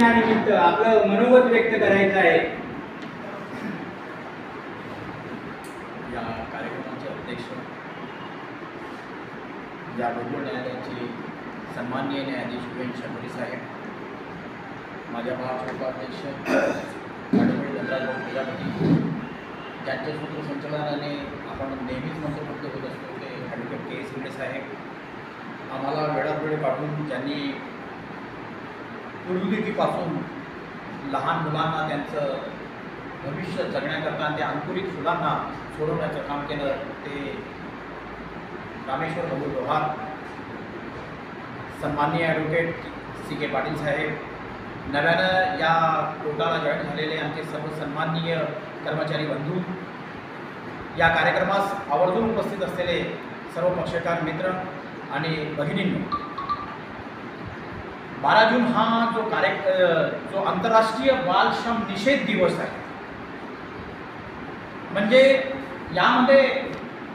दिनानिमित्त आपलं मनोगत व्यक्त करायचं आहे। या कार्यक्रमाचे अध्यक्ष, या भूगोल न्यायालयाचे सन्माननीय न्यायाधीश UN शंभरी साहेब, माझ्या महाराष्ट्र उपाध्यक्ष ॲडव्होकेट धनराज प्रजापती, ज्यांच्या सूत्रसंचालनाने आपण नेहमीच मंत्रमुग्ध होत असतो ते ॲडव्होकेट KS इंगळे साहेब, आम्हाला वेळात वेळ काढून ज्यांनी पूर्वदिकीपासून लहान मुलांना त्यांचं भविष्य जगण्याकरता त्या अंकुरित फुलांना सोडवण्याचं काम केलं ते रामेश्वर बबू लोहार, सन्माननीय ॲडव्होकेट CK पाटील साहेब, नव्यानं या कोर्टाला जॉईन झालेले आमचे सर्व सन्माननीय कर्मचारी बंधू, या कार्यक्रमास आवर्जून उपस्थित असलेले सर्व पक्षकार मित्र आणि भगिनींनो, 12 जून हा जो आंतरराष्ट्रीय बालश्रम निषेध दिवस आहे, म्हणजे यामध्ये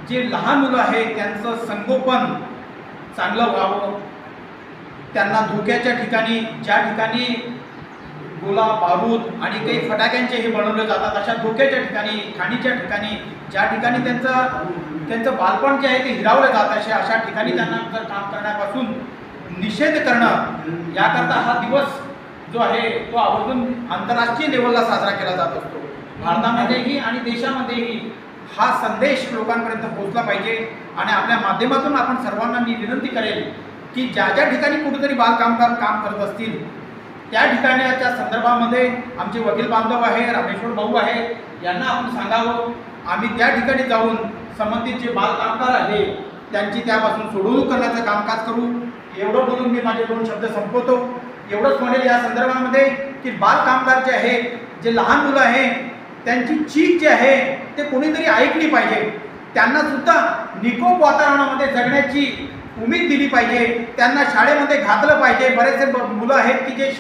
जे लहान मुलं आहेत त्यांचं संगोपन चांगलं व्हावं, त्यांना धोक्याच्या ठिकाणी, ज्या ठिकाणी गोला बारूद आणि काही फटाक्यांचे हे बनवले जातात अशा धोक्याच्या ठिकाणी, खाणीच्या ठिकाणी, ज्या ठिकाणी त्यांचं बालपण जे आहे ते हिरावलं जात असे अशा ठिकाणी त्यांना जर काम करण्यापासून निषेध करणं, याकरता हा दिवस जो आहे तो आवर्जून आंतरराष्ट्रीय लेवलला साजरा केला जात असतो। भारतामध्येही आणि देशामध्येही हा संदेश लोकांपर्यंत पोहोचला पाहिजे आणि आपल्या माध्यमातून आपण सर्वांना मी विनंती करेल की ज्या ज्या ठिकाणी कुठेतरी बालकामगार काम करत असतील त्या ठिकाणाच्या संदर्भामध्ये आमचे वकील बांधव आहे, रामेश्वर भाऊ आहे, यांना आपण सांगावं, आम्ही त्या ठिकाणी जाऊन संबंधित जे बालकामगार आहे त्यांची त्यापासून सोडवणूक करण्याचं कामकाज करू। एवढं बोलून मी माझे 2 शब्द संपवतो। एवढंच म्हणेल या संदर्भामध्ये की बालकामगार जे आहे, जे लहान मुलं आहे, त्यांची चीख जी आहे ते कोणीतरी ऐकली पाहिजे, त्यांना सुद्धा निकोप वातावरणामध्ये जगण्याची उमेद दिली पाहिजे, त्यांना शाळेमध्ये घातलं पाहिजे। बरेचसे मुलं आहेत की जे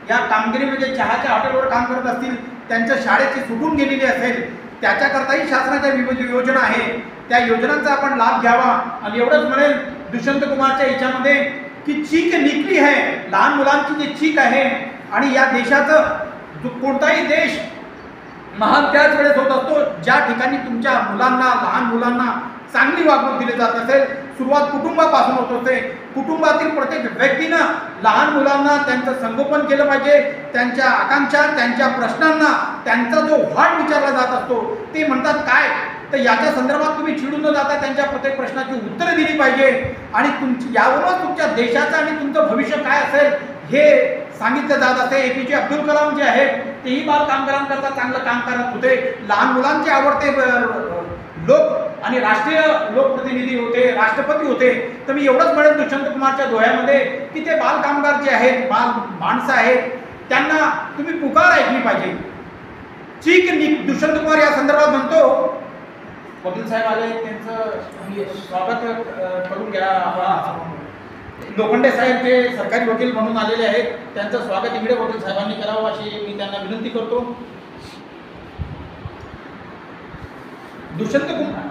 या कामगिरीमध्ये चहाच्या हॉटेलवर काम करत असतील, त्यांच्या शाळेची सुटून गेलेली असेल, त्याच्याकरताही शासनाच्या विविध योजना आहे, त्या योजनांचा आपण लाभ घ्यावा। आणि एवढंच म्हणेल दुष्यंत कुमारच्या याच्यामध्ये की चीख निघली आहे, लहान मुलांची जी चीख आहे, आणि या देशाचं कोणताही देश महान त्याच वेळेस होत असतो ज्या ठिकाणी तुमच्या मुलांना, लहान मुलांना चांगली वागणूक दिली जात असेल। सुरुवात कुटुंबापासून होत असते, कुटुंबातील प्रत्येक व्यक्तीनं लहान मुलांना त्यांचं संगोपन केलं पाहिजे, त्यांच्या आकांक्षा, त्यांच्या प्रश्नांना त्यांचा जो वाट विचारला जात असतो ते म्हणतात काय, तर याच्या संदर्भात तुम्ही चिडून न जाता त्यांच्या प्रत्येक प्रश्नाची उत्तरं दिली पाहिजे आणि यावरूनच तुमच्या देशाचं आणि तुमचं भविष्य काय असेल हे सांगितलं जात असते। APJ अब्दुल कलाम जे आहेत तेही बाल कामगारांकरता चांगलं काम करत होते, लहान मुलांचे आवडते लोक आणि राष्ट्रीय लोकप्रतिनिधी होते, राष्ट्रपती होते। तर मी एवढंच म्हणेन दुष्यंत कुमारच्या दोह्यामध्ये की ते बाल कामगार जे आहेत, माणसं आहेत, त्यांना तुम्ही पुकार ऐकली पाहिजे। चीख दुष्यंत कुमार या संदर्भात म्हणतो, वकील साहेब आले, त्यांचं स्वागत करून घ्या। लोखंडे साहेब जे सरकारी वकील म्हणून आलेले आहेत त्यांचं स्वागत इंगळे वकील साहेबांनी करावं अशी मी त्यांना विनंती करतो। दुष्यंत कुमार